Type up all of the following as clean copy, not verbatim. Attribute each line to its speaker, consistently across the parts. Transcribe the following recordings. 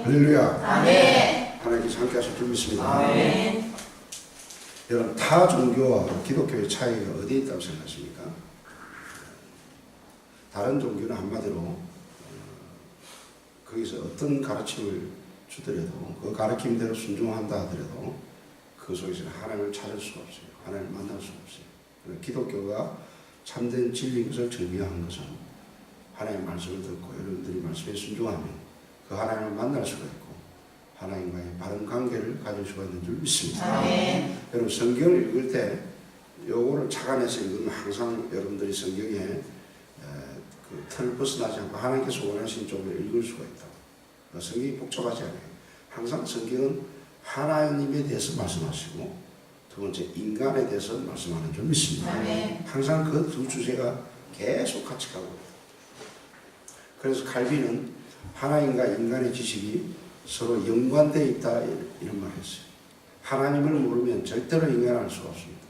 Speaker 1: 할렐루야.
Speaker 2: 아멘.
Speaker 1: 하나님께서 함께 하실 줄 믿습니다.
Speaker 2: 아멘.
Speaker 1: 여러분, 타 종교와 기독교의 차이가 어디에 있다고 생각하십니까? 다른 종교는 한마디로 거기서 어떤 가르침을 주더라도 그 가르침대로 순종한다 하더라도 그 속에서는 하나님을 찾을 수가 없어요. 하나님을 만날 수가 없어요. 기독교가 참된 진리인 것을 증명한 것은 하나님의 말씀을 듣고 여러분들이 말씀에 순종하면 그 하나님을 만날 수가 있고 하나님과의 바른 관계를 가질 수가 있는 줄 믿습니다.
Speaker 2: 아멘.
Speaker 1: 여러분, 성경을 읽을 때 요거를 착안해서 읽으면 항상 여러분들이 성경에 그 틀을 벗어나지 않고 하나님께서 원하신 쪽을 읽을 수가 있다. 성경이 복잡하지 않아요. 항상 성경은 하나님에 대해서 말씀하시고 두 번째 인간에 대해서 말씀하는 줄 믿습니다.
Speaker 2: 아멘.
Speaker 1: 항상 그 두 주제가 계속 같이 가고 있다. 그래서 칼빈은 하나님과 인간의 지식이 서로 연관되어 있다 이런 말을 했어요. 하나님을 모르면 절대로 인간할 수가 없습니다.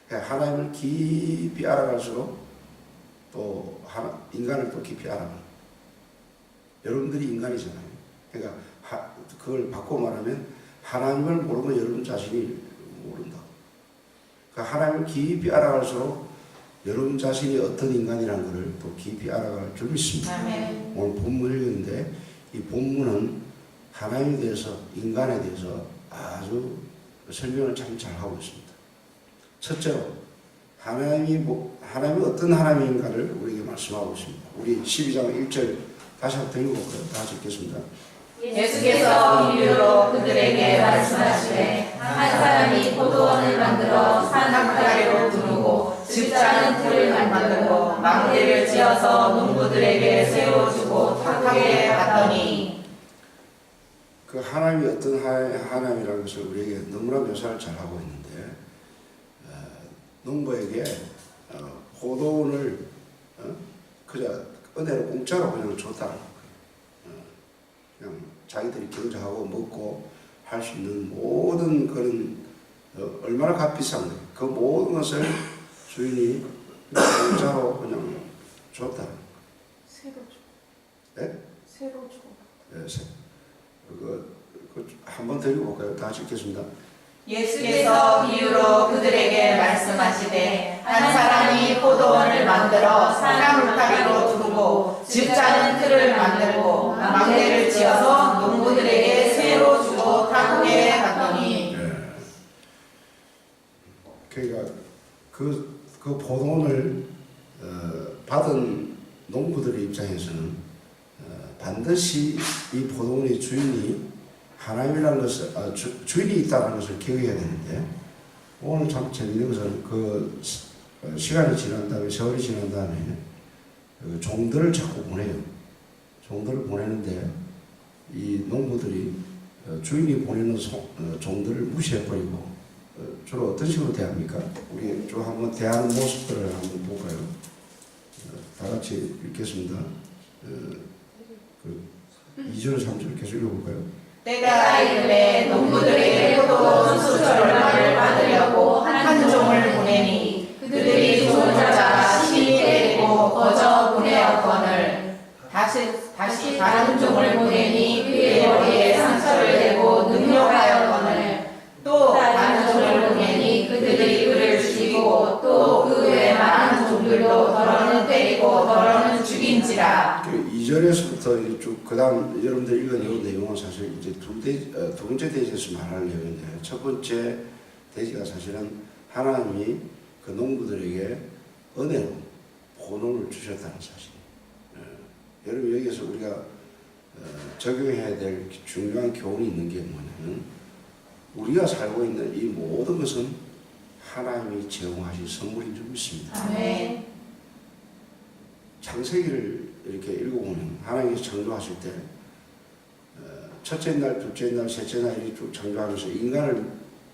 Speaker 1: 하나님을 깊이 알아갈수록 또 인간을 또 깊이 알아가는. 여러분들이 인간이잖아요. 그러니까 그걸 바꿔 말하면 하나님을 모르면 여러분 자신이 모른다. 그러니까 하나님을 깊이 알아갈수록 여러분 자신이 어떤 인간이라는 것을 또 깊이 알아갈 줄 믿습니다.
Speaker 2: 아멘.
Speaker 1: 오늘 본문을 읽는데 이 본문은 하나님에 대해서 인간에 대해서 아주 설명을 참 잘하고 있습니다. 첫째로 하나님이 어떤 하나님인가를 우리에게 말씀하고 있습니다. 우리 12장 1절 다시 한번 읽어볼까요? 다 같이 읽겠습니다.
Speaker 2: 예수께서 비유로 그들에게 말씀하시되 한 사람이 포도원을 만들어 산 한가리로 두르고 즙자는 틀을 만들고 망대를 지어서 농부들에게 새로 주고 탁하게 갔더니.
Speaker 1: 그 하나님이 어떤 하나님이라는 것을 우리에게 너무나 묘사를 잘하고 있는데 농부에게 포도원을 그냥 은혜로 공짜로 그냥 줬다는 거예요. 그냥 자기들이 경작하고 먹고 할 수 있는 모든 그런 얼마나 값 비싼 거예요. 그 모든 것을 주인이 공짜로 그냥 줬다는 거예요.
Speaker 2: 새로 줘.
Speaker 1: 네?
Speaker 2: 새로 줘.
Speaker 1: 네, 한번 더 읽어볼까요? 다 같이 읽겠습니다.
Speaker 2: 예수께서 비유로 그들에게 말씀하시되 한 사람이 포도원을 만들어 산 울타리로 두르고 즙자는 틀을 만들고 망대를 지어서 농부들에게 새로 주고 탁하게 갔더니.
Speaker 1: 네. 그러니까 그 포도원을 받은 농부들의 입장에서는 반드시 이 포도원의 주인이 하나님이라는 것을 주인이 있다는 것을 기억해야 되는데 오늘 참 재밌는 것은 그 시간이 지난 다음에 세월이 지난 다음에 그 종들을 자꾸 보내요. 종들을 보내는데 이 농부들이 주인이 보내는 종들을 무시해버리고 주로 어떤 식으로 대합니까? 우리 좀 한번 대하는 모습들을 한번 볼까요? 다 같이 읽겠습니다. 2절 3절 계속 읽어볼까요?
Speaker 2: 때가 이르매 농부들에게 포도원 수출 얼마를 받으려고 한 종을 보내니 그들이 종을 잡아 심히 때리고 거저 보내었거늘 다시 다른 종을 보내니 그의 머리에 상처를 내고 능욕하였거늘 또 다른 종을 보내니 그들이 그를 죽이고 또 그 외 많은 종들도 더러는 때리고 더러는 죽인지라.
Speaker 1: 2절에서부터 쭉 그 다음 여러분들 읽은 이 내용은 사실 이제 두 번째 대지에서 말하는 내용인데 첫 번째 대지가 사실은 하나님이 그 농부들에게 은혜로 포도를 주셨다는 사실. 여러분 여기서 우리가 적용해야 될 중요한 교훈이 있는 게 뭐냐면 우리가 살고 있는 이 모든 것은 하나님이 제공하신 선물인 줄 믿습니다.
Speaker 2: 아멘.
Speaker 1: 창세기를 이렇게 읽어보면 하나님께서 창조하실 때 첫째 날, 둘째 날, 셋째 날 이렇게 쭉 창조하면서 인간을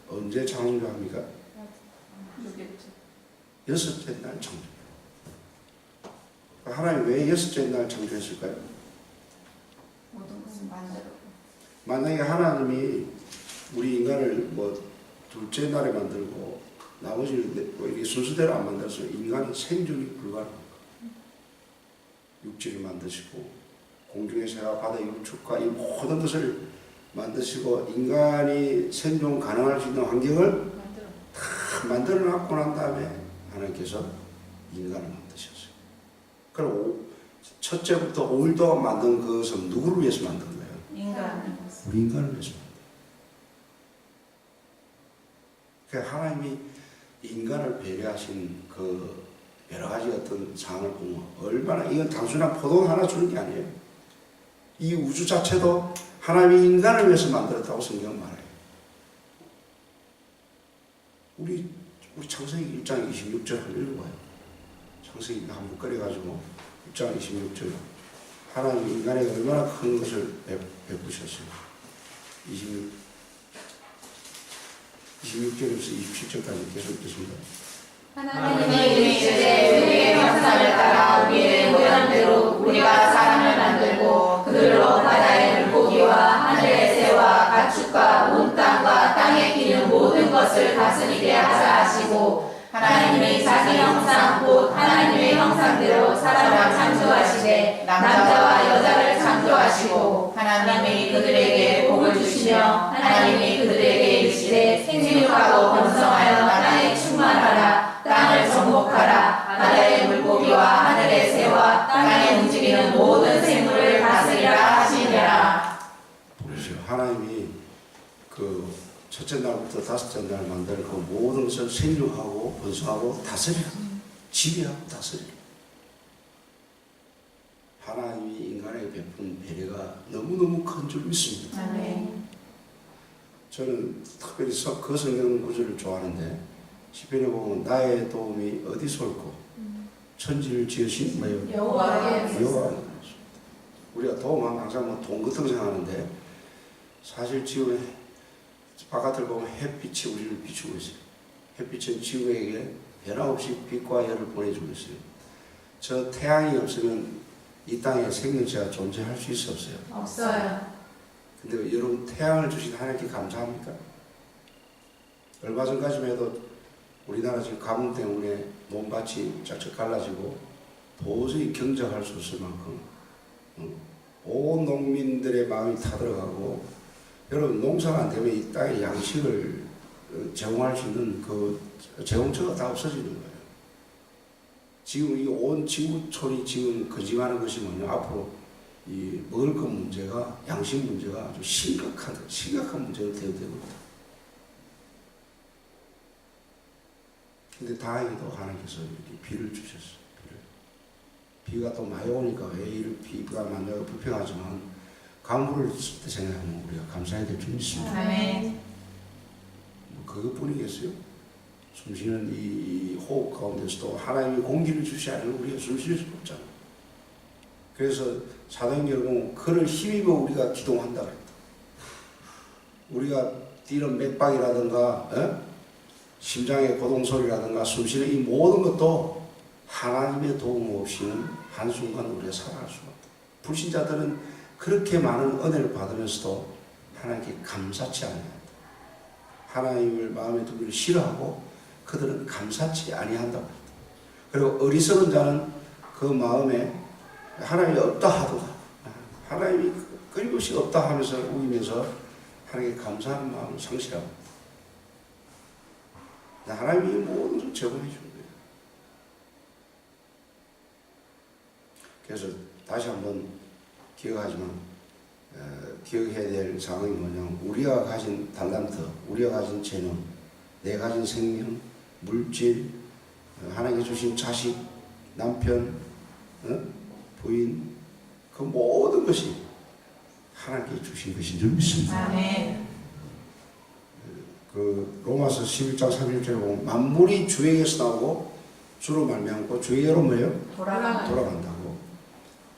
Speaker 1: 언제 창조합니까? 여섯째 날 창조해요. 하나님 왜 여섯째 날 창조했을까요?
Speaker 2: 모든 것을 만들고.
Speaker 1: 만약에 하나님이 우리 인간을 둘째 날에 만들고 나머지를 이렇게 순서대로 안 만들었으면 인간은 생존이 불가능합니다. 육지를 만드시고 공중의 새와 바다의 육축과 이 모든 것을 만드시고 인간이 생존 가능할 수 있는 환경을 다 만들어 놨고 난 다음에 하나님께서 인간을 만드셨어요. 그리고 첫째부터 5일 동안 만든 그것은 누구를 위해서 만든 거예요?
Speaker 2: 인간.
Speaker 1: 우리 인간을 위해서 만든 거예요. 그러니까 하나님이 인간을 배려하신 그 여러 가지 어떤 상황을 보면 얼마나, 이건 단순한 포도 하나 주는 게 아니에요. 이 우주 자체도 하나님이 인간을 위해서 만들었다고 성경은 말해요. 우리 창세기 1장 26절 한번 읽어봐요. 창세기 한번 묶어가지고 1장 26절. 하나님이 인간에게 얼마나 큰 것을 베푸셨어요. 26절에서 27절까지 계속 읽겠습니다.
Speaker 2: 하나님이 이르시되 우리의 형상을 따라 우리의 모양대로 우리가 사람을 만들고 그들로 바다의 물고기와 하늘의 새와 가축과 온 땅과 땅에 기는 모든 것을 다스리게 하자 하시고 하나님이 자기 형상 곧 하나님의 형상대로 사람을 창조하시되 남자와 여자를 창조하시고 하나님이 그들에게 복을 주시며 하나님이 그들에게 이르시되 생육하고 번성하여 땅에 충만하라 땅을 정복하라 바다의 물고기와 하늘의 새와 땅에 움직이는 모든 생물을 다스리라 하시니라.
Speaker 1: 보십시오. 하나님이 그 첫째 날부터 다섯째 날 만든 그 모든 것을 생육하고 번성하고 다스리라. 지배하고 다스리라. 하나님이 인간에게 베푼 배려가 너무너무 큰 줄 믿습니다.
Speaker 2: 아멘.
Speaker 1: 저는 특별히 그 성경 구절을 좋아하는데 시편에 보면 나의 도움이 어디서 올고 천지를 지으신 뭐예요?
Speaker 2: 여호와께서.
Speaker 1: 우리가 도움하면 항상 뭐 돈 같은 거 생각하는데 사실 지구에 바깥을 보면 햇빛이 우리를 비추고 있어요. 햇빛은 지구에게 변함없이 빛과 열을 보내주고 있어요. 저 태양이 없으면 이 땅에 생명체가 존재할 수 있었어요.
Speaker 2: 없어요.
Speaker 1: 근데 여러분 태양을 주신 하나님께 감사합니까? 얼마 전까지만 해도 우리나라 지금 가뭄 때문에 논밭이 쫙쫙 갈라지고 도저히 경작할 수 없을 만큼 온 농민들의 마음이 타들어가고 여러분 농사가 안 되면 이 땅에 양식을 제공할 수 있는 그 제공처가 다 없어지는 거예요. 지금 이 온 지구촌이 지금 거짓하는 것이 뭐냐, 앞으로 이 먹을 것 문제가, 양식 문제가 아주 심각한 문제가 되어야 됩니다. 근데 다행히도 하나님께서 이렇게 비를 주셨어요. 비가 또 많이 오니까 왜 이렇게 비가 많냐고 불평하지만 강물을 쓸 때 생각하면 우리가 감사해야 될 줄 믿습니다.
Speaker 2: 아멘.
Speaker 1: 뭐 그것뿐이겠어요? 숨쉬는 이 호흡 가운데서도 하나님이 공기를 주시 않으면 우리가 숨쉴 수 없잖아요. 그래서 사도행전 그를 힘입어 우리가 기동한다 그랬다. 우리가 뛰는 맥박이라든가 심장의 고동소리라든가 숨쉬는 이 모든 것도 하나님의 도움 없이는 한순간 우리가 살아갈 수가 없다. 불신자들은 그렇게 많은 은혜를 받으면서도 하나님께 감사치 않아요. 하나님을 마음에 두기를 싫어하고 그들은 감사치 아니한다고 합니다. 그리고 어리석은 자는 그 마음에 하나님이 없다 하도다. 하나님이 끊임없이 없다 하면서 우기면서 하나님께 감사하는 마음을 상실하고 하나님이 모든 것을 제공해 주는 거예요. 그래서 다시 한번 기억하지만 기억해야 될 상황이 뭐냐면 우리가 가진 달란트, 우리가 가진 재능, 내 가진 생명, 물질, 하나님께 주신 자식, 남편, 부인, 그 모든 것이 하나님께 주신 것인 줄 믿습니다.
Speaker 2: 아멘.
Speaker 1: 그 로마서 11장 31절에 보면 만물이 주에게서 나오고 주로 말미암고 주에게로 뭐예요? 돌아간다고.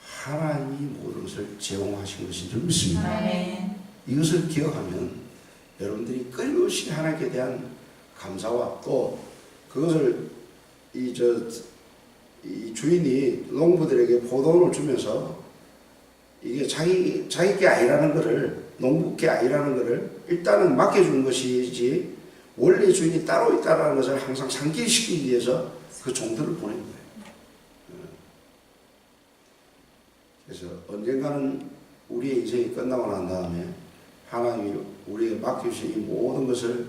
Speaker 1: 하나님이 모든 것을 제공하신 것인 줄 믿습니다.
Speaker 2: 아멘.
Speaker 1: 이것을 기억하면 여러분들이 끊임없이 하나님께 대한 감사와 또 그것을 이 주인이 농부들에게 포도원을 주면서 이게 자기 게 아니라는 것을, 농부 게 아니라는 것을 일단은 맡겨주는 것이지 원래 주인이 따로 있다는 것을 항상 상기시키기 위해서 그 종들을 보낸 거예요. 그래서 언젠가는 우리의 인생이 끝나고 난 다음에 하나님이 우리에게 맡겨주신 이 모든 것을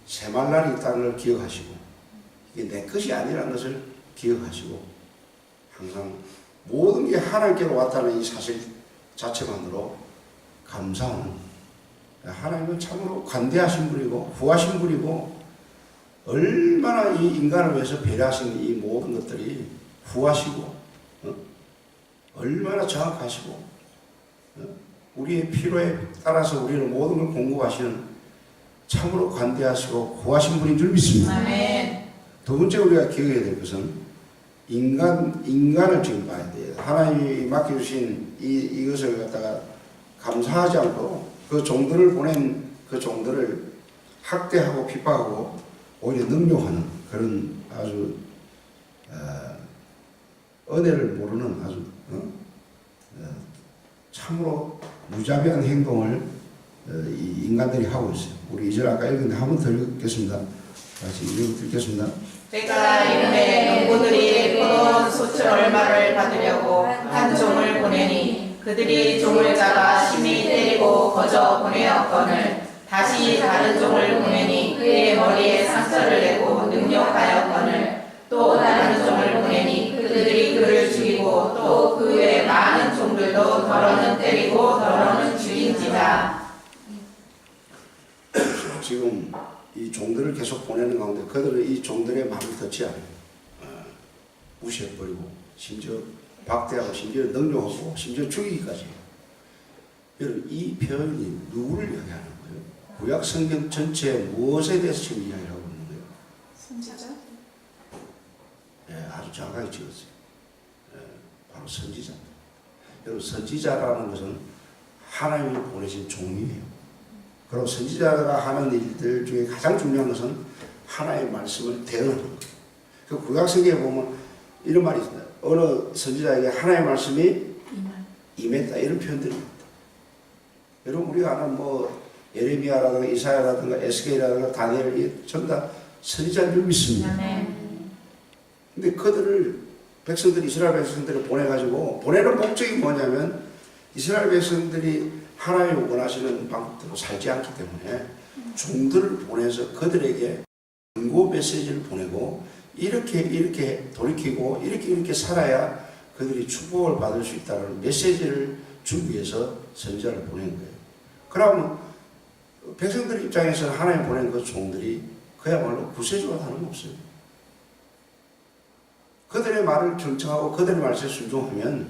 Speaker 1: 새말 날이 있다는 걸 기억하시고 이게 내 것이 아니라는 것을 기억하시고 항상 모든 게 하나님께로 왔다는 이 사실 자체만으로 감사하는, 하나님은 참으로 관대하신 분이고 후하신 분이고 얼마나 이 인간을 위해서 배려하신 이 모든 것들이 후하시고 얼마나 정확하시고 우리의 필요에 따라서 우리는 모든 걸 공급하시는 참으로 관대하시고 후하신 분인 줄 믿습니다.
Speaker 2: 아멘.
Speaker 1: 두 번째 우리가 기억해야 될 것은 인간을 지금 봐야 돼요. 하나님이 맡겨주신 이것을 갖다가 감사하지 않고 그 종들을 보낸 그 종들을 학대하고 핍박하고 오히려 능욕하는 그런 아주 은혜를 모르는 아주 참으로 무자비한 행동을 이 인간들이 하고 있어요. 우리 2절 아까 읽었는데 한 번 더 읽겠습니다. 다시 읽겠습니다.
Speaker 2: 내가 이름에 농부들이 포도원 솥을 얼마를 받으려고 한 종을 보내니 그들이 종을 잡아 심히 때리고 거저 보내었거늘 다시 다른 종을 보내니 그의 머리에 상처를 내고 능욕하였거늘 또 다른 종을 보내니 그들이 그를 죽이고 또 그 외 많은 종들도 더러는 때리고 더러는 죽인지라.
Speaker 1: 지금 이 종들을 계속 보내는 가운데 그들은 이 종들의 말을 듣지 않아요. 무시해버리고 심지어 박대하고 심지어 능욕하고 심지어 죽이기까지 해요. 여러분 이 표현이 누구를 이야기하는 거예요? 구약 성경 전체 무엇에 대해서 지금 이야기하고 있는 거예요?
Speaker 2: 선지자?
Speaker 1: 예, 아주 정확하게 찍었어요. 예, 바로 선지자입니다. 여러분 선지자라는 것은 하나님이 보내신 종이에요. 그리고 선지자가 하는 일들 중에 가장 중요한 것은 하나님의 말씀을 대언하는 거예요. 그 구약 성경에 보면 이런 말이 있습니다. 어느 선지자에게 하나님의 말씀이 임했다 이런 표현들이 있습니다. 여러분 우리가 아는 뭐 예레미야라든가 이사야라든가 에스겔이라든가 다니엘 전부 다 선지자인 줄 믿습니다. 근데 그들을 백성들이 이스라엘 백성들을 보내가지고 보내는 목적이 뭐냐면 이스라엘 백성들이 하나님이 원하시는 방법대로 살지 않기 때문에 종들을 보내서 그들에게 경고 메시지를 보내고 이렇게 돌이키고 이렇게 살아야 그들이 축복을 받을 수 있다는 메시지를 주기 위해서 선지자를 보낸 거예요. 그러면 백성들 입장에서 하나님 보낸 그 종들이 그야말로 구세주와 다름없어요. 그들의 말을 경청하고 그들의 말씀에 순종하면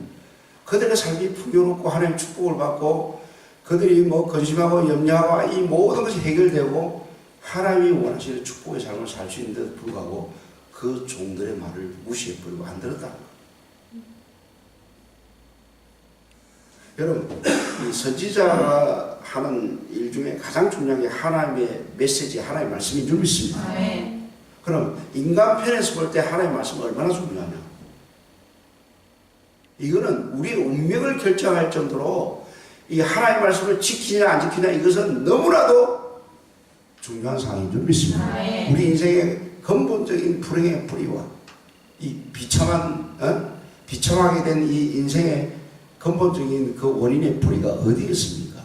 Speaker 1: 그들의 삶이 풍요롭고 하나님의 축복을 받고 그들이 뭐 근심하고 염려하고 이 모든 것이 해결되고 하나님이 원하시는 축복의 삶을 살 수 있는 데도 불구하고 그 종들의 말을 무시해버리고 안 들었다는 거예요. 여러분 이 선지자가 하는 일 중에 가장 중요한 게 하나님의 메시지, 하나님의 말씀인 줄 믿습니다.
Speaker 2: 아멘.
Speaker 1: 그럼 인간 편에서 볼 때 하나님의 말씀은 얼마나 중요하냐? 이거는 우리의 운명을 결정할 정도로 이 하나님의 말씀을 지키냐 안 지키냐 이것은 너무나도 중요한 사항인 줄 믿습니다.
Speaker 2: 아멘.
Speaker 1: 우리 인생의 근본적인 불행의 뿌리와 이 비참하게 된 이 인생의 근본적인 그 원인의 뿌리가 어디에 있습니까?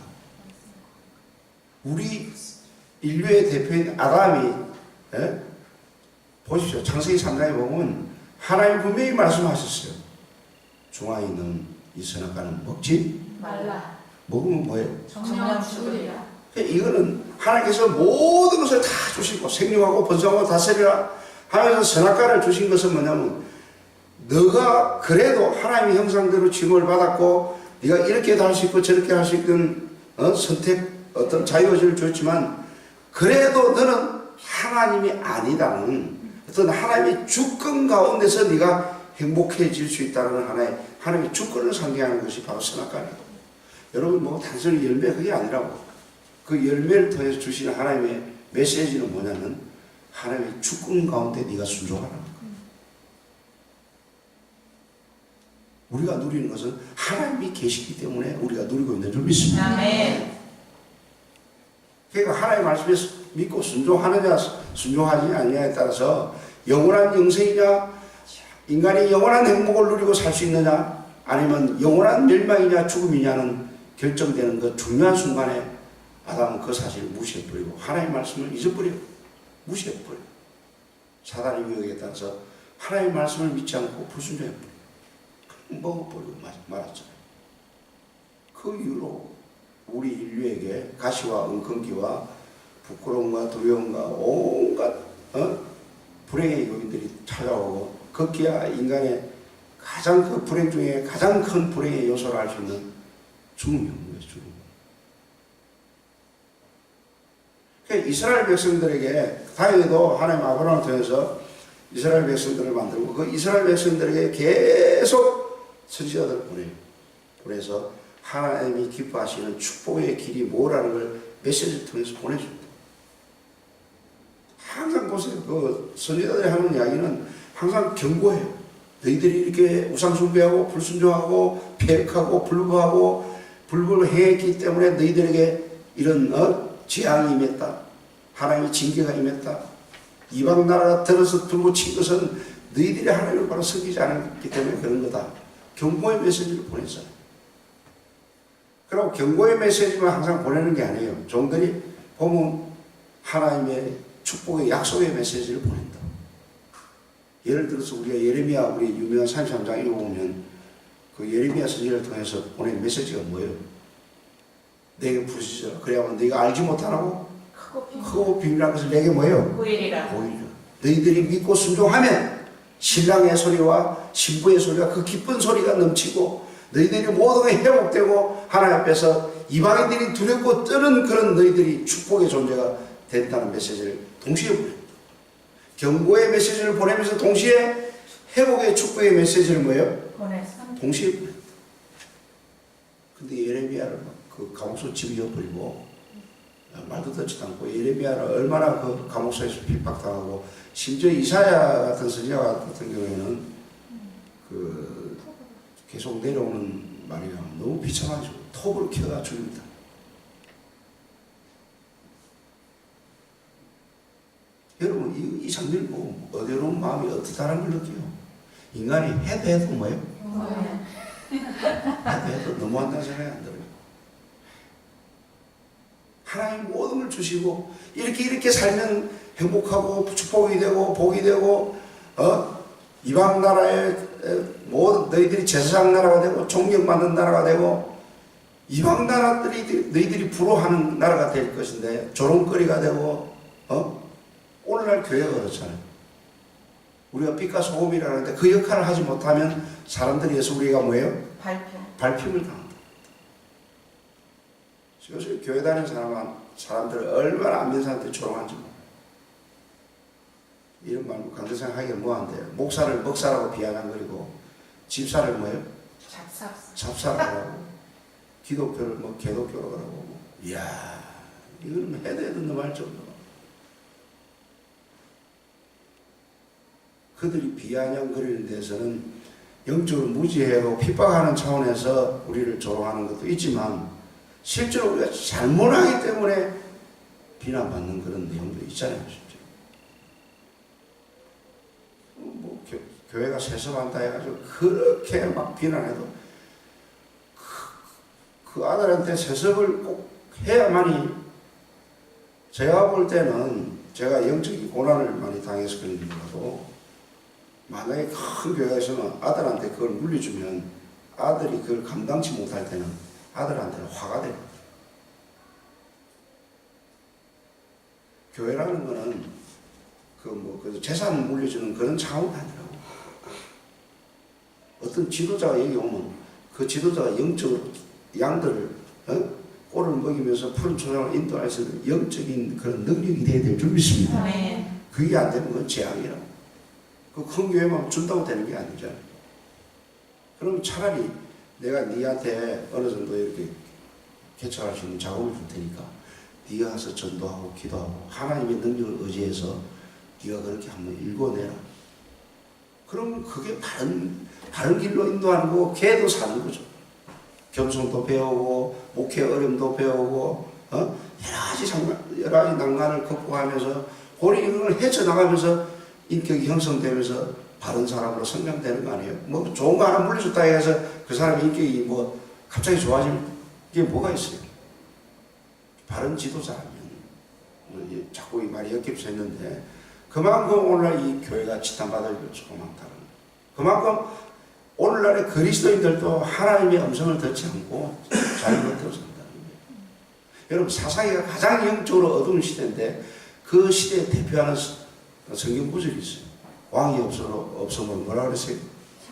Speaker 1: 우리 인류의 대표인 아담이 보십시오. 창세기 3장에 보면 하나님 분명히 말씀하셨어요. 중앙에 있는 이 선악과는 먹지
Speaker 2: 말라.
Speaker 1: 먹으면 뭐예요?
Speaker 2: 정령 죽으리라.
Speaker 1: 이거는 하나님께서 모든 것을 다 주시고 생육하고 번성하고 다스리라 하면서 선악과를 주신 것은 뭐냐면 너가 그래도 하나님의 형상대로 지음을 받았고 네가 이렇게도 할 수 있고 저렇게 할 수 있는 선택 어떤 자유의지를 줬지만 그래도 너는 하나님이 아니다는 어떤 하나님의 주권 가운데서 네가 행복해질 수 있다는 하나님의 주권을 상징하는 것이 바로 선악과예요. 여러분 뭐 단순히 열매 그게 아니라고. 그 열매를 통해서 주시는 하나님의 메시지는 뭐냐면 하나님의 주권 가운데 네가 순종하라는 거예요. 우리가 누리는 것은 하나님이 계시기 때문에 우리가 누리고 있는 줄 믿습니다.
Speaker 2: 아멘.
Speaker 1: 그러니까 하나님의 말씀에 믿고 순종하느냐 순종하지 않느냐에 따라서 영원한 영생이냐 인간이 영원한 행복을 누리고 살 수 있느냐 아니면 영원한 멸망이냐 죽음이냐는 결정되는 그 중요한 순간에 아담은 그 사실을 무시해버리고 하나님의 말씀을 잊어버리고 무시해버리고 사단의 유혹에 따라서 하나님의 말씀을 믿지 않고 불순종해버리고 먹어버리고 말았잖아요. 그 이후로 우리 인류에게 가시와 엉겅기와 부끄러움과 두려움과 온갖 불행의 요인들이 찾아오고 극기야 인간의 가장 그 불행 중에 가장 큰 불행의 요소를 알 수 있는 죽음이 없는 거예요. 죽음. 그러니까 이스라엘 백성들에게 다행히도 하나님 아브라함을 통해서 이스라엘 백성들을 만들고 그 이스라엘 백성들에게 계속 선지자들을 보내요. 그래서 하나님이 기뻐하시는 축복의 길이 뭐라는 걸 메시지를 통해서 보내줍니다. 항상 보세요. 그 선지자들이 하는 이야기는 항상 경고해요. 너희들이 이렇게 우상숭배하고 불순종하고 폐역하고 불구하고 불법을 행했기 때문에 너희들에게 이런 재앙이 임했다. 하나님의 징계가 임했다. 이방 나라가 들어서 들고 친 것은 너희들이 하나님을 바로 섬기지 않았기 때문에 그런 거다. 경고의 메시지를 보냈어요. 그리고 경고의 메시지만 항상 보내는 게 아니에요. 종들이 보면 하나님의 축복의 약속의 메시지를 보낸다. 예를 들어서 우리가 예레미야 우리 유명한 33장 읽어보면 그 예레미야 선지자를 통해서 보낸 메시지가 뭐예요? 내게 부르시라. 그래야만 너희가 알지 못하라고 크고 비밀한 것을 내게 뭐예요?
Speaker 2: 보이리라.
Speaker 1: 너희들이 믿고 순종하면 신랑의 소리와 신부의 소리가 그 기쁜 소리가 넘치고 너희들이 모든 게 회복되고 하나님 앞에서 이방인들이 두렵고 떠는 그런 너희들이 축복의 존재가 된다는 메시지를 동시에 보냅니다. 경고의 메시지를 보내면서 동시에 회복의 축복의 메시지를 뭐예요? 동시에 보냅니다. 근데 예레미야를 그 감옥소 집어버리고 말도 듣지도 않고 예레미야를 얼마나 그 감옥소에서 핍박당하고 심지어 이사야 같은 선지자 같은 경우에는 그 계속 내려오는 말이야 너무 비참하죠. 톱을 켜가 죽입니다. 여러분 이 장면을 보고 어디로운 마음이 어떻다는 걸 느껴요. 인간이 해도 뭐예요? 해도 너무한다는 생각이 안 들어요. 하나님 모든 걸 주시고 이렇게 살면 행복하고 축복이 되고 복이 되고 이방 나라에 모든 너희들이 제사장 나라가 되고 존경받는 나라가 되고 이방 나라들이 너희들이 부러워하는 나라가 될 것인데 조롱거리가 되고 오늘날 교회가 그렇잖아요. 우리가 빛과 소금이라는데 그 역할을 하지 못하면 사람들이 의해서 우리가 뭐예요? 발핌을 당한다. 요새 교회 다니는 사람들을 얼마나 안 믿는 사람들이 조롱한지 몰라요. 이런 말 강대상 하기가 뭐한데요. 목사를 먹사라고 비아냥거리고 집사를 뭐예요? 잡사라고 기독교를 뭐 개독교라고 그러고 이야 이거는 해도 넘어갈 정도. 그들이 비아냥거리는 데서는 영적으로 무지해하고 핍박하는 차원에서 우리를 조롱하는 것도 있지만 실제로 우리가 잘못하기 때문에 비난받는 그런 내용도 있잖아요. 실제로. 뭐 교회가 세습한다 해가지고 그렇게 막 비난해도 그 아들한테 세습을 꼭 해야만이 제가 볼 때는 제가 영적인 고난을 많이 당해서 그런 일이라도 만약에 큰 교회에서는 아들한테 그걸 물려주면 아들이 그걸 감당치 못할 때는 아들한테는 화가 돼요. 교회라는 거는 그 재산 물려주는 그런 차원이 아니라고. 어떤 지도자가 여기 오면 그 지도자가 영적으로 양들을 꼴을 먹이면서 푸른 초장을 인도할 수 있는 영적인 그런 능력이 돼야 될 줄 믿습니다. 그게 안 되면 그건 재앙이라고. 그 큰 교회만 준다고 되는 게 아니잖아요. 그럼 차라리 내가 네한테 어느 정도 이렇게 개척할 수 있는 자금을 줄 테니까 네가 가서 전도하고 기도하고 하나님의 능력을 의지해서 네가 그렇게 한번 읽어내라. 그럼 그게 바른 길로 인도하는 거고 걔도 사는 거죠. 겸손도 배우고 목회 어려움도 배우고 여러 가지 난관을 극복하면서 본인이 그걸 헤쳐나가면서 인격이 형성되면서 바른 사람으로 성장되는 거 아니에요? 뭐 좋은 거 하나 물려줬다 해서 그 사람의 인격이 뭐 갑자기 좋아지면 이게 뭐가 있어요? 바른 지도자라면 자꾸 이 말이 엮입서 있는데 그만큼 오늘날 이 교회가 지탄받을 수가 많다는 거예요. 그만큼 오늘날의 그리스도인들도 하나님의 음성을 듣지 않고 자기 것대로 산다는 거예요. 여러분 사사기가 가장 영적으로 어두운 시대인데 그 시대에 대표하는 성경 구절이 있어요. 왕이 없으면 뭐라 그랬어요?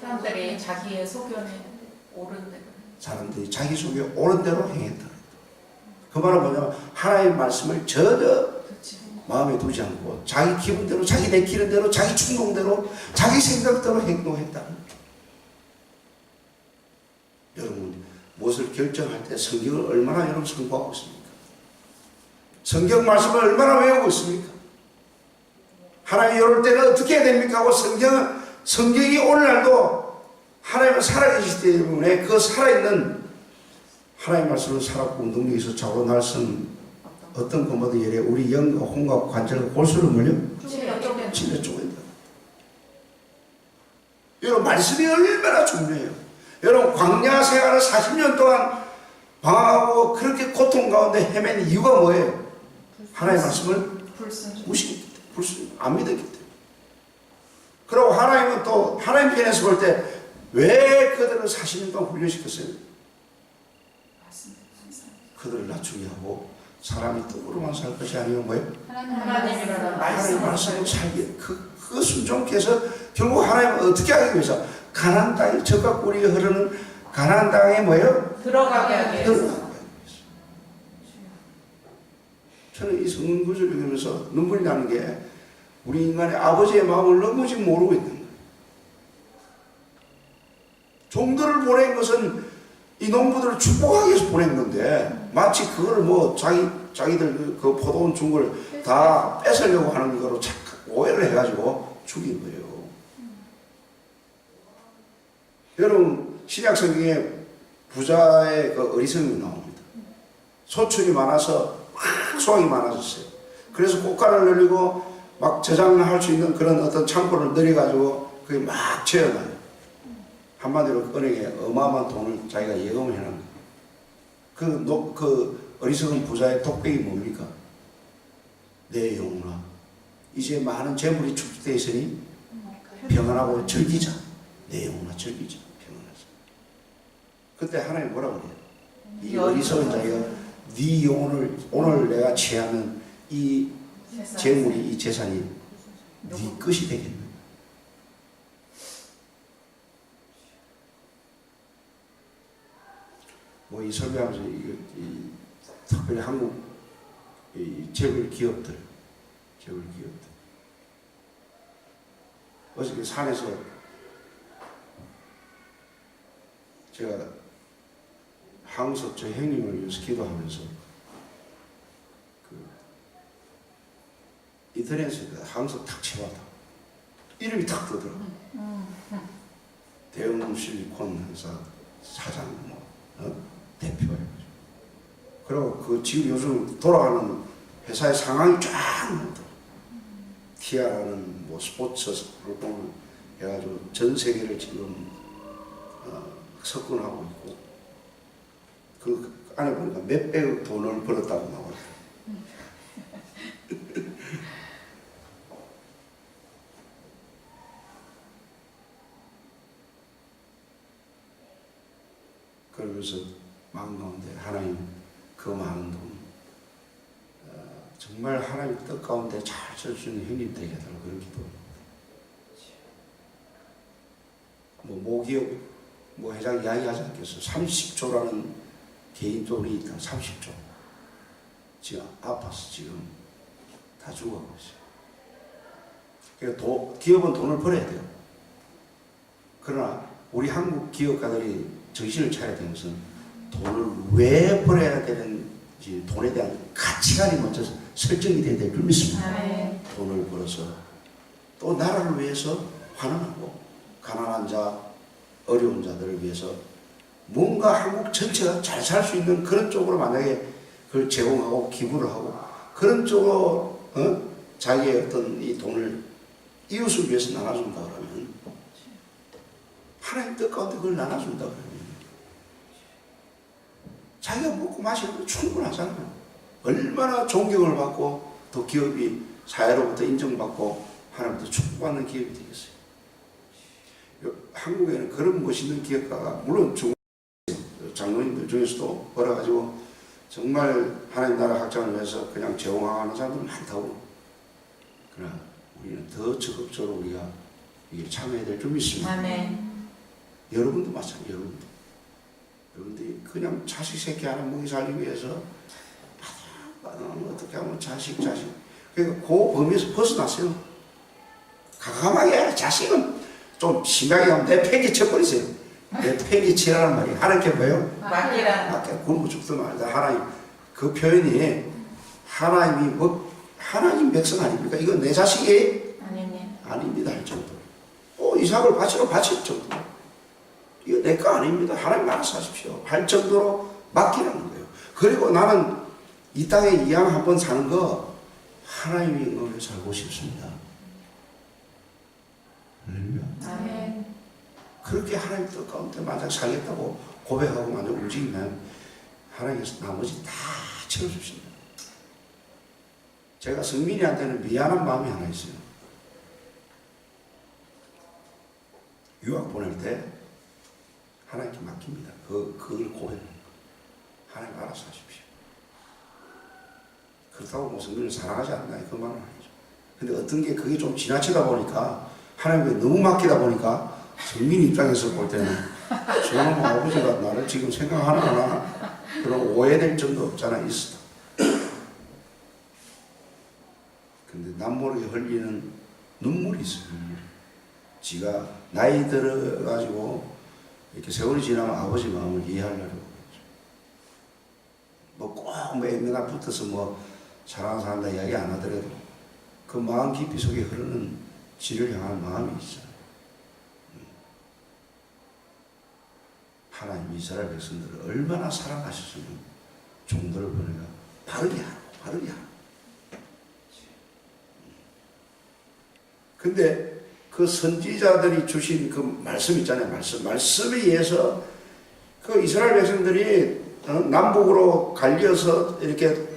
Speaker 2: 사람들이 자기의 소견에 옳은 대로
Speaker 1: 사람들이 자기 속에 옳은 대로 행했다. 그 말은 뭐냐면 하나님의 말씀을 전혀 마음에 두지 않고 자기 기분대로 자기 내키는 대로 자기 충동대로 자기 생각대로 행동했다는 거예요. 여러분 무엇을 결정할 때 성경을 얼마나 여러분 선고하고 있습니까? 성경 말씀을 얼마나 외우고 있습니까? 하나님이 이럴 때는 어떻게 해야 됩니까? 하고 성경이 오늘날도 하나님은 살아계시기 때문에 그 살아있는 하나님의 말씀을 살았고 능력에서 자고 날선 어떤 것마다 예래 우리 영과 혼과 관절과 골수를 물려 찔러 쪼갠다. 여러분 말씀이 얼마나 중요해요. 여러분 광야 생활을 40년 동안 방황하고 그렇게 고통 가운데 헤맨 이유가 뭐예요? 하나님의 말씀을 무시했기 때문에 불순 안 믿었기 때문에. 그리고 하나님은 또 하나님 편에서 볼 때 왜 그들을 40년 동안 훈련시켰어요? 그들을 낮추게 하고 사람이 떡으로만 살 것이 아니면 뭐예요?
Speaker 2: 하나님이라는
Speaker 1: 하나님의 말씀을 살게 그 순종케 해서 결국 하나님은 어떻게 하기 위해서 가나안 땅에 젖과 꿀이 흐르는 가나안 땅에 뭐예요?
Speaker 2: 들어가게 하기 위해서.
Speaker 1: 저는 이 성경 구절을 읽으면서 눈물이 나는 게 우리 인간의 아버지의 마음을 너무 지금 모르고 있는 거예요. 종들을 보낸 것은 이 농부들을 축복하기 위해서 보낸 건데 마치 그걸 뭐 자기들 그 포도원 준 걸 다 뺏으려고 하는 거로 오해를 해가지고 죽인 거예요. 여러분 신약 성경에 부자의 그 어리석음이 나옵니다. 소출이 많아서 막 수확이 많아졌어요. 그래서 꽃가루를 늘리고 막 저장할 수 있는 그런 어떤 창고를 늘려가지고 그게 막 채워놔요. 한마디로 은행에 어마어마한 돈을 자기가 예금을 해놓은 거예요. 그 어리석은 부자의 독백이 뭡니까? 내 영혼아, 이제 많은 재물이 축적되어 있으니 평안하고 즐기자. 내 영혼아 즐기자. 평안하자. 그때 하나님 뭐라고 그래요? 이 어리석은 자기가 네 영혼을 오늘 내가 취하는 이 재물이 이 재산이 네 것이 되겠네. 뭐 이 설교하면서 특별히 한국 이 재벌 기업들 어저께 산에서 제가 항석 저 형님을 위해서 기도하면서 그 인터넷에 항석 탁 치워다 이름이 탁 뜨더라고. 대웅 실리콘 회사 사장 대표예요. 그리고 그 지금 요즘 돌아가는 회사의 상황이 쫙 나오더라고. 키아라는 뭐 스포츠를 해가지고 전 세계를 지금 석권하고 있고 그 안에 보니까 몇백억 돈을 벌었다고 나와요. 그러면서 마음 가운데 하나님 그 많은 돈 정말 하나님 뜻 가운데 잘 쓸 수 있는 형님 되게 해달라고 그런 기도합니다. 뭐 모기업 뭐 회장 이야기하지 않겠어요? 30조라는 개인 돈이 있다. 30조 지금 아파서 지금 다 죽어가고 있어요. 그러니까 기업은 돈을 벌어야 돼요. 그러나 우리 한국 기업가들이 정신을 차려야 되는 것은 돈을 왜 벌어야 되는지 돈에 대한 가치관이 먼저 설정이 돼야 될 줄 믿습니다.
Speaker 2: 네.
Speaker 1: 돈을 벌어서 또 나라를 위해서 환원하고 가난한 자, 어려운 자들을 위해서 뭔가 한국 전체가 잘 살 수 있는 그런 쪽으로 만약에 그걸 제공하고 기부를 하고 그런 쪽으로 자기의 어떤 이 돈을 이웃을 위해서 나눠준다 그러면 하나님 뜻 가운데 그걸 나눠준다고 그래요. 자기가 먹고 마시는 거 충분하잖아요. 얼마나 존경을 받고 또 기업이 사회로부터 인정받고 하나님부터 축복받는 기업이 되겠어요. 한국에는 그런 멋있는 기업가가 물론 장로님들 중에서도 벌어가지고 정말 하나님 나라 확장을 위해서 그냥 제공하는 사람들 많다고. 그러나 우리는 더 적극적으로 우리가 이게 참여해야 될 줄 믿습니다.
Speaker 2: 아멘.
Speaker 1: 여러분도 마찬가지. 여러분들이 그냥 자식 새끼 하나 먹이 살기 위해서 어떻게 하면 자식 그러니까 그 범위에서 벗어났어요. 가감하게 자식은 좀 심하게 하면 내 폐기 쳐버리세요. 내 폐기 치라는 말이 하나님께 뭐예요?
Speaker 2: 맡기라.
Speaker 1: 굶어 죽든 말든 하나님. 그 표현이 하나님이 하나님 백성 아닙니까? 이거 내 자식이 아닙니다 할 정도. 이삭을 바치러 바칠 정도. 이거 내 거 아닙니다. 하나님 알아서 하십시오. 할 정도로 맡기라는 거예요. 그리고 나는 이 땅에 이왕 한번 사는 거 하나님의 영광을 살고 싶습니다.
Speaker 2: 아멘.
Speaker 1: 그렇게 하나님 뜻 가운데 만약 살겠다고 고백하고 만약 움직이면 하나님께서 나머지 다 채워주십니다. 제가 성민이한테는 미안한 마음이 하나 있어요. 유학 보낼 때 하나님께 맡깁니다. 그걸 고백하는 거. 하나님 알아서 하십시오. 그렇다고 뭐 성민을 사랑하지 않나 그 말은 아니죠. 근데 어떤 게 그게 좀 지나치다 보니까 하나님께 너무 맡기다 보니까 성민 입장에서 볼 때는 저놈의 아버지가 나를 지금 생각하는구나 그런 오해될 정도 없잖아 있어. 근데 남모르게 흘리는 눈물이 있어요. 눈물이. 지가 나이 들어가지고 이렇게 세월이 지나면 아버지 마음을 이해하려고 뭐꼭 맨날 붙어서 뭐 사랑하는 사람들 이야기 안 하더라도 그 마음 깊이 속에 흐르는 지를 향한 마음이 있어요. 하나님 이스라엘 백성들을 얼마나 사랑하셨으면 종들을 보내가 바르게 하고. 근데 그 선지자들이 주신 그 말씀 있잖아요. 말씀에 의해서 그 이스라엘 백성들이 남북으로 갈려서 이렇게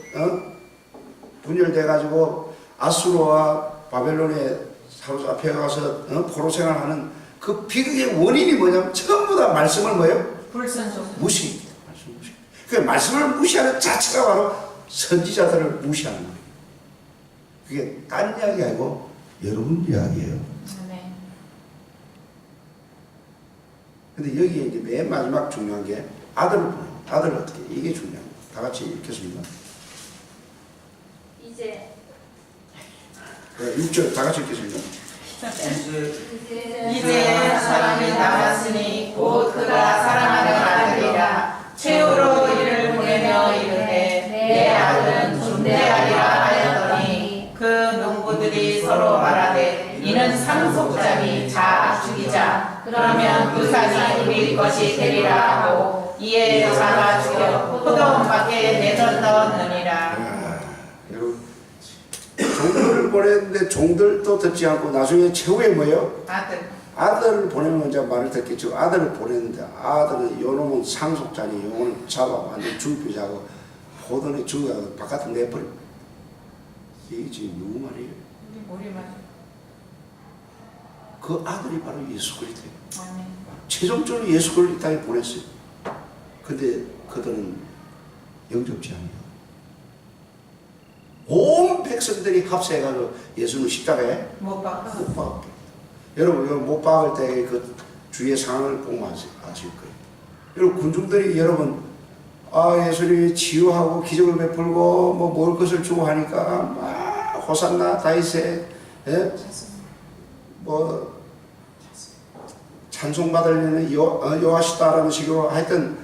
Speaker 1: 분열돼 가지고 아수르와 바벨론에 사로잡혀 가서 포로 생활하는 그 비극의 원인이 뭐냐면 전부 다 말씀을 뭐예요?
Speaker 2: 불순종.
Speaker 1: 무시입니다. 말씀 무시. 그 말씀을 무시하는 자체가 바로 선지자들을 무시하는 거예요. 그게 딴 이야기 아니고 여러분 이야기예요.
Speaker 2: 아멘.
Speaker 1: 근데 여기에 이제 맨 마지막 중요한 게 아들을 보내요. 아들을 어떻게 해? 이게 중요합니다. 다 같이 읽겠습니다.
Speaker 2: 이제
Speaker 1: 6절 다 같이 읽겠습니다.
Speaker 2: 이제 사람이 남았으니 곧 그가 사랑하는 아들이라 최후로 이를 보내며 이르되 내 아들은 존대하리라 하였더니 그 농부들이 서로 말하되 이는 상속자니 자 죽이자 그러면 그 산이 우리 것이 되리라 하고 이에 자가 죽여 포도원 밖에 내던졌느니라.
Speaker 1: 여러분 종들을 보냈는데 종들도 듣지 않고 나중에 최후에 뭐예요? 아들을 보내면 이제 말을 듣겠죠. 아들을 보냈는데 아들은 요놈은 상속자니 요거는 잡아 완전 죽이자고 포도원에 죽여 바깥에 내버려. 이게 지금 누구 말이에요?
Speaker 2: 우리 말.
Speaker 1: 그 아들이 바로 예수 그리스도예요.
Speaker 2: 아멘.
Speaker 1: 최종적으로 예수 그리스도를 이 땅에 보냈어요. 근데 그들은 영접지 않아요. 온 백성들이 합세해가지고 예수는 십자가에
Speaker 2: 못 박아.
Speaker 1: 못 박았다. 여러분 못 박을 때 그 주위의 상황을 보면 아실 거예요. 여러분 군중들이 여러분 예수님이 치유하고 기적을 베풀고 뭐 먹을 것을 주고 하니까 막 호산나 다윗의 뭐 찬송받으려는 여호와시다라는 식으로 하여튼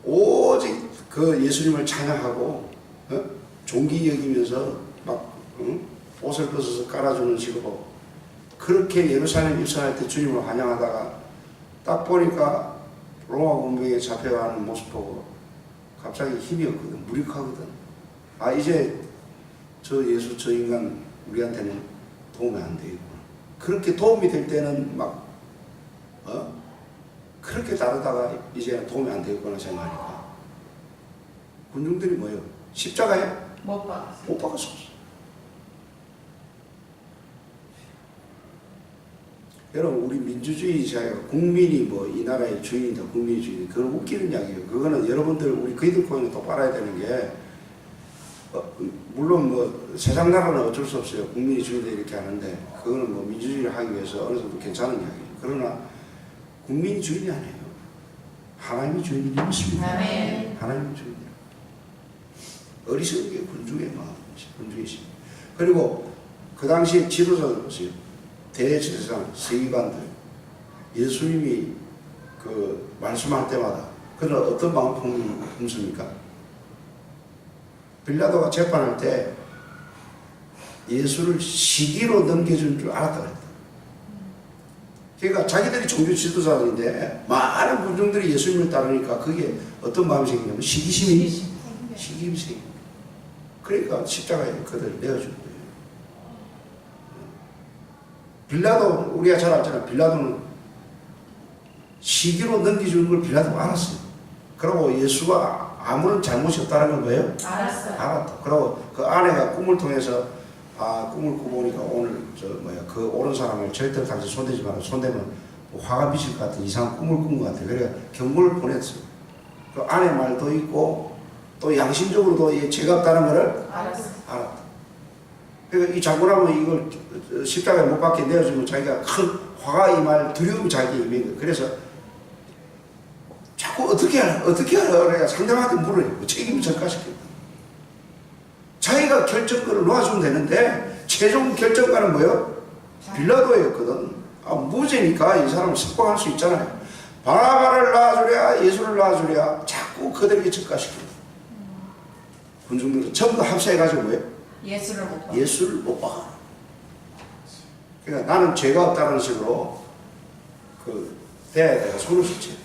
Speaker 1: 오직 그 예수님을 찬양하고 존귀 여기면서 막 옷을 벗어서 깔아주는 식으로 그렇게 예루살렘 입성할 때 주님을 환영하다가 딱 보니까 로마 군병에 잡혀가는 모습 보고 갑자기 힘이 없거든. 무력하거든. 이제 저 예수 저 인간 우리한테는 도움이 안 되겠구나. 그렇게 도움이 될 때는 막 그렇게 다루다가 이제는 도움이 안 되겠구나 생각하니까 군중들이 뭐예요? 십자가에
Speaker 2: 못 박았어요.
Speaker 1: 못 박았어. 여러분 우리 민주주의 사회가 국민이 뭐 이 나라의 주인이다 국민의 주인 그건 웃기는 이야기예요. 그거는 여러분들 우리 그이들 코인을 똑바로 해야 되는 게 물론 뭐 세상 나라는 어쩔 수 없어요. 국민이 주인이다 이렇게 하는데 그거는 뭐 민주주의를 하기 위해서 어느 정도 괜찮은 이야기예요. 그러나 국민이 주인이 아니에요. 하나님이 주인이 믿습니다.
Speaker 2: 아멘.
Speaker 1: 하나님이 주인이에요. 어리석은 게 군중의 마음이지. 군중의 심. 그리고 그 당시에 지도자들 보세요. 대제사장, 서기관들, 예수님이 그 말씀할 때마다 그는 어떤 마음 품습니까? 빌라도가 재판할 때 예수를 시기로 넘겨준 줄 알았다 그랬다. 그러니까 자기들이 종교 지도자들인데 많은 군중들이 예수님을 따르니까 그게 어떤 마음이 생기냐면 시기심이 생깁니다. 그러니까 십자가에 그들을 내어준 거예요. 빌라도 우리가 잘 알잖아요. 빌라도는 시기로 넘겨주는 걸 빌라도가 알았어요. 그리고 예수가 아무런 잘못이 없다는 걸 뭐예요?
Speaker 2: 알았어요.
Speaker 1: 알았다. 그리고 그 아내가 꿈을 통해서 꿈을 꾸보니까 오늘 그 옳은 사람을 절대 당신 손대지 마라. 손대면 화가 미칠 것 같은 이상한 꿈을 꾼 것 같아요. 그래서 경고를 보냈어요. 그 아내 말도 있고 또 양심적으로도 죄가 없다는 것을 알았다. 그러니까 이 장군하면 이걸 십자가에 못 박게 내어주면 자기가 큰 화가 임할 두려움이 자기에 임한 거예요. 그래서 자꾸 어떻게 하라 그래야 상대방한테 물어요. 책임을 전가시켰다. 자기가 결정권을 놓아주면 되는데 최종 결정권은 뭐예요? 빌라도였거든. 무죄니까 이 사람을 석방할 수 있잖아요. 바라바를 놔주랴 예수를 놔주랴 자꾸 그들에게 전가시켰다. 군중들은 전부 다 합세해가지고 뭐예요? 예수를 못 박아. 그러니까 나는 죄가 없다는 식으로 그 대야에다가 손을 씻지.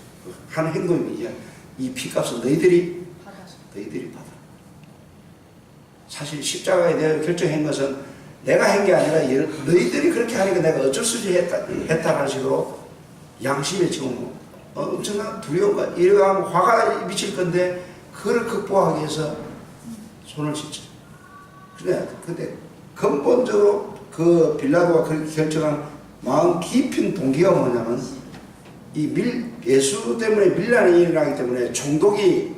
Speaker 1: 하는 행동이 이 피값은 너희들이 받아. 사실 십자가에 내가 결정한 것은 내가 한 게 아니라 너희들이 그렇게 하니까 내가 어쩔 수 없이 했다는 식으로 양심에 지금 엄청난 두려움과 이러한 화가 미칠 건데 그걸 극복하기 위해서 손을 씻죠. 그래, 근데 근본적으로 그 빌라도가 그렇게 결정한 마음 깊은 동기가 뭐냐면 예수 때문에 밀란이 일어나기 때문에 총독이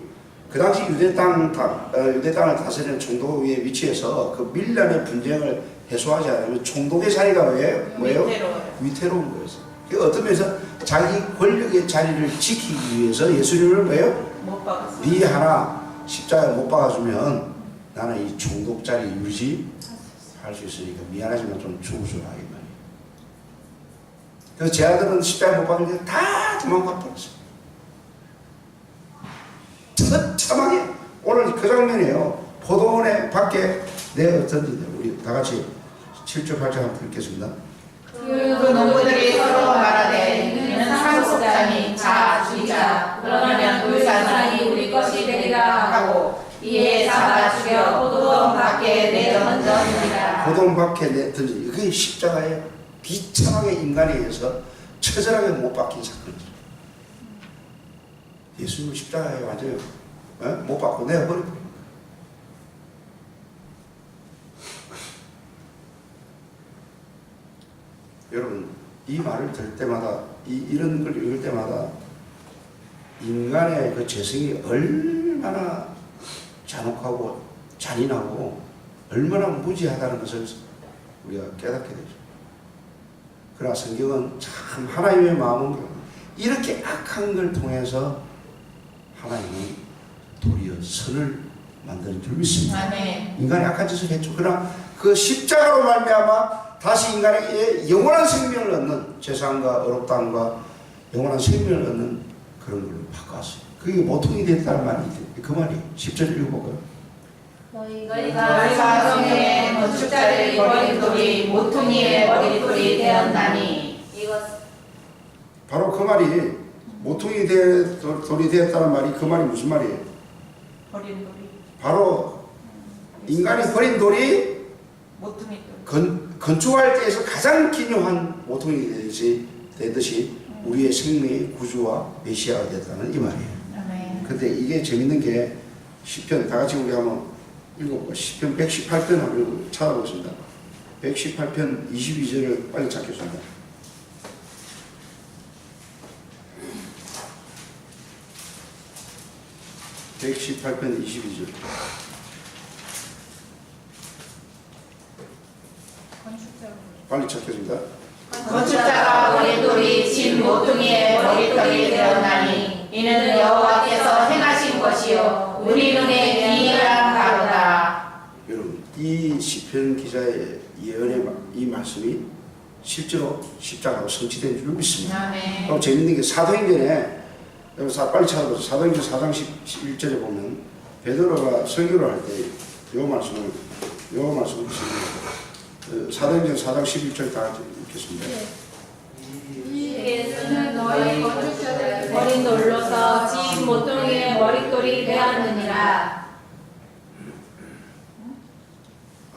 Speaker 1: 그 당시 유대 땅을 다스리는 총독의 위치에서 그 밀란의 분쟁을 해소하지 않으면 총독의 자리가 뭐예요? 위태로운 거였어요. 그 어떤 면에서 자기 권력의 자리를 지키기 위해서 예수님을 뭐예요?
Speaker 2: 못 박았어요.
Speaker 1: 네 하나 십자가에 못 박아주면 나는 이 총독 자리 유지할 수 있으니까 미안하지만 좀 죽어주라 이 말이에요. 그래서 제 아들은 십자가에 못 박는데 다 도망가 버렸어요. 처참하게 오늘 그 장면이에요. 포도원에 밖에 내어 던진다. 우리 다 같이 7절 8절 한번 읽겠습니다.
Speaker 2: 그 농부들이 서로 말하되 이는 상속자니 자 죽이자. 그러면 그 자손이 우리 것이 되리라 하고 이에 잡아 죽여 포도원 밖에 내어 던졌느니라.
Speaker 1: 포도원 밖에 내어 던진 그게 십자가에 비참하게 인간에 의해서 처절하게 못 박힌 사건이죠. 예수님을 십자가에 완전히 못 박고 내어버린 거예요. 여러분 이 말을 들을 때마다 이런 걸 읽을 때마다 인간의 그 죄성이 얼마나 잔혹하고 잔인하고 얼마나 무지하다는 것을 우리가 깨닫게 되죠. 그러나 성경은 참 하나님의 마음은 이렇게 악한 걸 통해서 하나님이 도리어 선을 만드는 줄 믿습니다.
Speaker 2: 아멘.
Speaker 1: 인간이 악한 짓을 했죠. 그러나 그 십자가로 말미암아 다시 인간에게 영원한 생명을 얻는 죄상과 어렵다함과 영원한 생명을 얻는 그런 걸로 바꿨어요. 그게 모퉁이 됐다는 말이 그 말이 10절 읽어볼까요?
Speaker 2: 너희가 성경에 건축자를 버린 돌이 모퉁이에 버린 돌이 되었나니
Speaker 1: 바로 그 말이 모퉁이 돌이 되었다는 말이 그 말이 무슨 말이에요?
Speaker 2: 버린 돌이
Speaker 1: 바로 인간이 버린 돌이
Speaker 2: 모퉁이 돌.
Speaker 1: 건축할 때에서 가장 기묘한 모퉁이 되듯이 우리의 생명의 구주와 메시아가 됐다는 이 말이에요.
Speaker 2: 아멘.
Speaker 1: 근데 이게 재밌는 게 시편 다 같이 우리 한번 읽어볼까요? 시편 118편 한번 찾아보겠습니다. 118편 22절을 빨리 찾겠습니다. (118편) 22절. 빨리 찾겠습니다.
Speaker 2: 건축자가 머릿돌이 진 모퉁이의 머릿돌이 되었나니 이는 여호와께서 행하신 것이요 우리 눈에 기이한 바로다.
Speaker 1: 여러분, 이 시편 기자의 예언의 이 말씀이 실제로 십자가로 성취된 줄 믿습니다.
Speaker 2: 아멘.
Speaker 1: 그럼 재밌는 게 사도행전에 빨리 찾아보세요. 사도행전 4장 11절에 보면 베드로가 설교를 할 때 요 말씀을 보시면 사도행전 4장 11절 다 읽겠습니다.
Speaker 2: 예수는 너희 건축자들 머릿돌로서 진 모퉁이의 머릿돌이 되었느니라.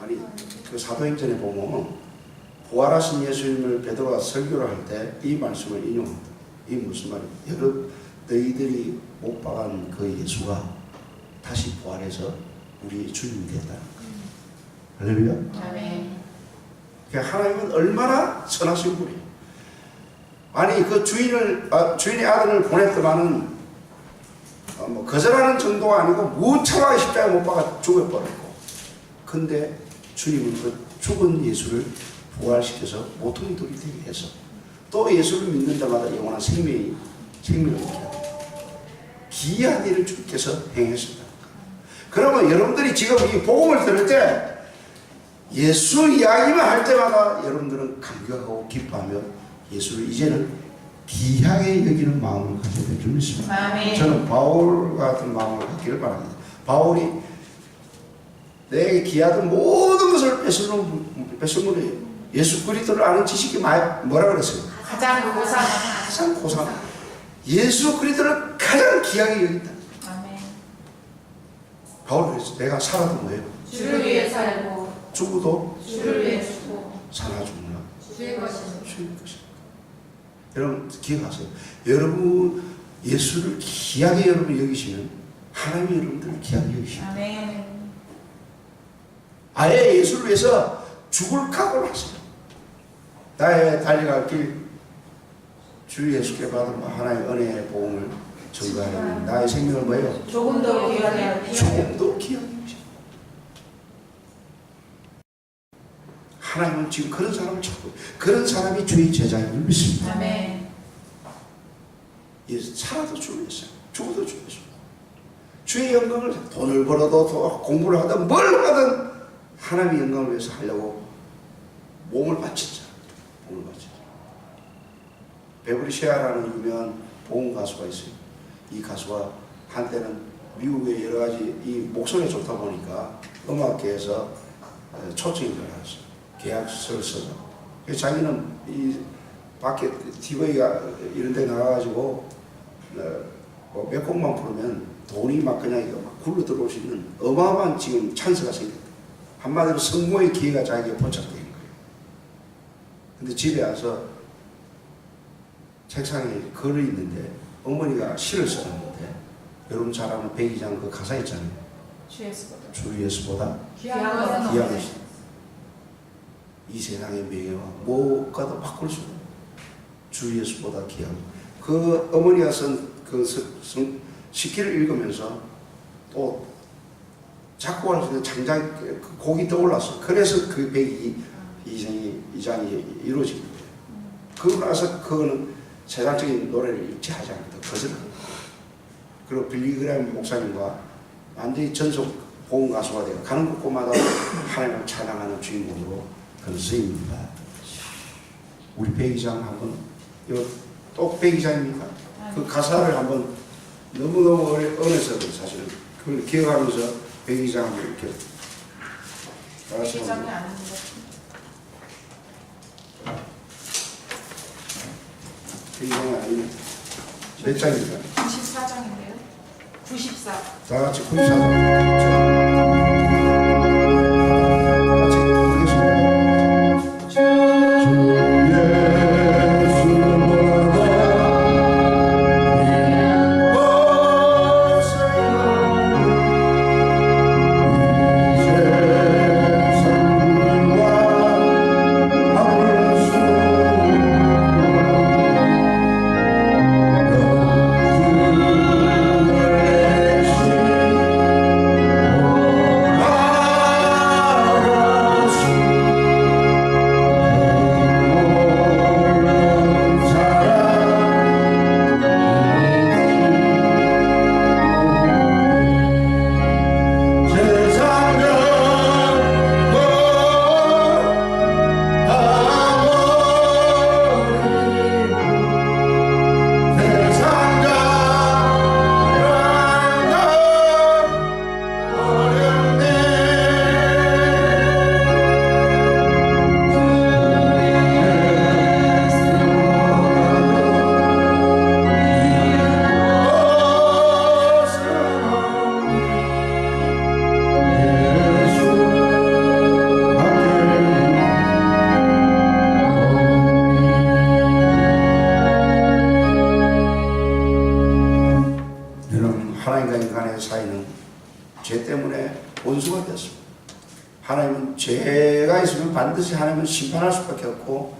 Speaker 1: 아니 그 사도행전에 보면 부활하신 예수님을 베드로가 설교를 할 때 이 말씀을 인용합니다. 이 무슨 말이에요? 너희들이 못 박은 그 예수가 다시 부활해서 우리 주님이 됐다. 할렐루야.
Speaker 2: 아멘.
Speaker 1: 그러니까 하나님은 얼마나 선하신 분이에요. 아니 그 주인의 아들을 보냈더만은 뭐 거절하는 정도가 아니고 무차하게 십자가에 못 박아 죽어버렸고, 근데 주님은 그 죽은 예수를 부활시켜서 모퉁이 돌이 되게 해서 또 예수를 믿는 자마다 영원한 생명을 얻게 합니다. 기이한 일을 주께서 행하신다. 그러면 여러분들이 지금 이 복음을 들을 때 예수 이야기만 할 때마다 여러분들은 감격하고 기뻐하며 예수를 이제는 귀하게 여기는 마음을 가져야 될 줄 믿습니다.
Speaker 2: 아멘.
Speaker 1: 저는 바울 같은 마음을 갖기를 바랍니다. 바울이 내게 귀하던 모든 것을 뺏은 분이에요. 예수 그리스도를 아는 지식이 뭐라 그랬어요?
Speaker 2: 가장
Speaker 1: 고상. 예수 그리스도를 가장 귀하게 여긴다.
Speaker 2: 아멘.
Speaker 1: 바울이 그랬어요. 내가 살아도 뭐예요?
Speaker 2: 주를 위해 살고
Speaker 1: 죽어도
Speaker 2: 주를 위해 죽고
Speaker 1: 살아 죽나
Speaker 2: 주의 것이다.
Speaker 1: 주의 것이다. 여러분 기억하세요. 여러분 예수를 귀하게 여러분 여기시면 하나님이 여러분들을 귀하게 여기십니다.
Speaker 2: 아멘.
Speaker 1: 아예 예수를 위해서 죽을 각오를 하세요. 나의 달려갈 길 주 예수께 받은 하나님의 은혜의 복음을 전가하려면 나의 생명을 뭐예요?
Speaker 2: 조금 더 귀하게 하기.
Speaker 1: 조금 더 귀하게 여기십니다. 하나님은 지금 그런 사람을 찾고 그런 사람이 주의 제자임을 믿습니다.
Speaker 2: 아멘.
Speaker 1: 살아도 주를 위해서 죽어도 주를 위해서 주의 영광을 돈을 벌어도 공부를 하든 뭘 하든 하나님의 영광을 위해서 하려고 몸을 바친다. 몸을 바친다. 베버리 셰아라는 유명한 보험 가수가 있어요. 이 가수가 한때는 미국의 여러 가지 이 목소리가 좋다 보니까 음악계에서 초청이 들어갔어요. 계약서를 써서. 자기는 이 밖에 TV가 이런 데 나가가지고 몇 곡만 부르면 돈이 막 그냥 막 굴러 들어올 수 있는 어마어마한 지금 찬스가 생겼다. 한마디로 성공의 기회가 자기에게 포착되는 거예요. 근데 집에 와서 책상에 글이 있는데 어머니가 시를 써놨는데 여러분 잘 아는 백이장 그 가사 있잖아요. 주 예수보다
Speaker 2: 귀한 것은
Speaker 1: 귀한
Speaker 2: 없네.
Speaker 1: 것이 이 세상의 명예와 무엇과도 바꿀 수 없는 주 예수보다 귀한 것. 그 어머니가 쓴 그 시기를 읽으면서 또 작곡할 수 있는 장장 그 곡이 떠올랐어. 그래서 그 이장이 이루어진 거예요. 그러고 나서 그거는 세상적인 노래를 일치하지 않는다. 거절합니다. 그리고 빌리그램 목사님과 완전히 전속 보험 가수가 되어 가는 곳곳마다 하나님을 찬양하는 주인공으로 그런 쓰입니다. 우리 백이장 한번 이거 또 백이장입니까? 그 가사를 한번 너무너무 은혜서 사실은 그걸 기억하면서 백이장을 이렇게 다시 한번 백이장이 아니면 몇 장입니까?
Speaker 2: 94장인데요. 94.
Speaker 1: 다 같이 94장. 같이 부르겠습니다. 이유가 되었습니다. 하나님은 죄가 있으면 반드시 하나님은 심판할 수밖에 없고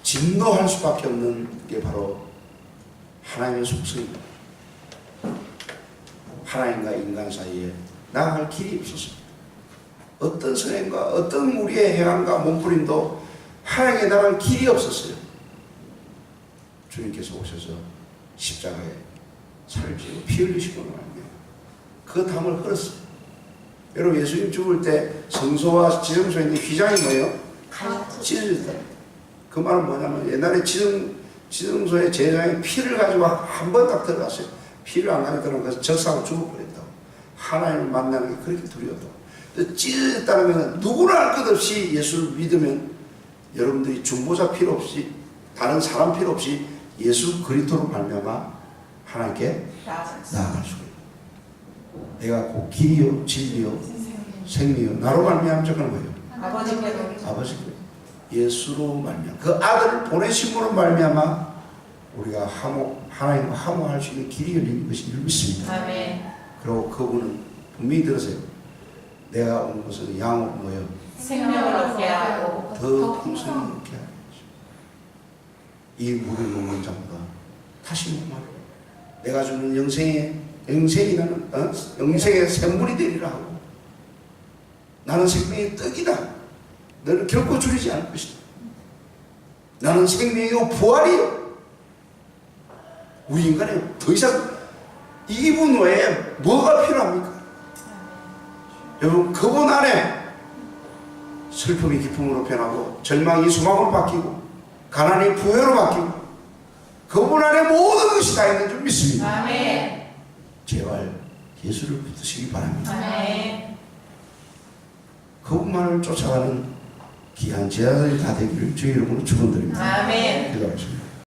Speaker 1: 진노할 수밖에 없는 게 바로 하나님의 속성입니다. 하나님과 인간 사이에 나아갈 길이 없었습니다. 어떤 선행과 어떤 우리의 행함과 몸부림도 하나님께 나갈 길이 없었어요. 주님께서 오셔서 십자가에 살을 지고 피 흘리시고 말이에요. 그 담을 흘었어요. 여러분 예수님 죽을 때 성소와 지성소에 있는 휘장이 뭐예요? 찢어졌다. 그 말은 뭐냐면 옛날에 지성소에 제사장이 피를 가지고 한 번 딱 들어갔어요. 피를 안 가지고 들어가서 적사하고 죽어버렸다고. 하나님을 만나는 게 그렇게 두려웠다고. 찢어졌다는 것은 누구나 할 것 없이 예수를 믿으면 여러분들이 중보자 필요 없이 다른 사람 필요 없이 예수 그리스도로 말미암아 하나님께 나아갈 수가 있다. 내가 곧 길이요 진리요 생명이요 나로 말미암아 적은 거예요. 아버지께로 예수로 말미암아 그 아들을 보내심으로 말미암아 우리가 하나님과 화목할 수 있는 길이 열리는 것인 줄 믿습니다.
Speaker 2: 아멘.
Speaker 1: 그리고 그분은 분명히 들으세요. 내가 온 것은 양으로 뭐예요?
Speaker 2: 생명을 얻게 하고
Speaker 1: 더 풍성히 얻게 하는 것이죠. 이 물을 먹는 자보다 다시 목마르고 내가 주는 영생이 나는 영생의 샘물이 되리라 하고 나는 생명의 떡이다. 너는 결코 줄이지 않을 것이다. 나는 생명이요 부활이요. 우리 인간에 더 이상 이분 외에 뭐가 필요합니까? 여러분 그분 안에 슬픔이 기쁨으로 변하고 절망이 소망으로 바뀌고 가난이 부여로 바뀌고 그분 안에 모든 것이 다 있는 줄 믿습니다.
Speaker 2: 아멘.
Speaker 1: 제발 예수를 붙드시기 바랍니다.
Speaker 2: 아멘.
Speaker 1: 그분만을 쫓아가는 귀한 제자들이 다 되기를 주의 이름으로 축원드립니다.
Speaker 2: 아멘.
Speaker 1: 기도하겠습니다.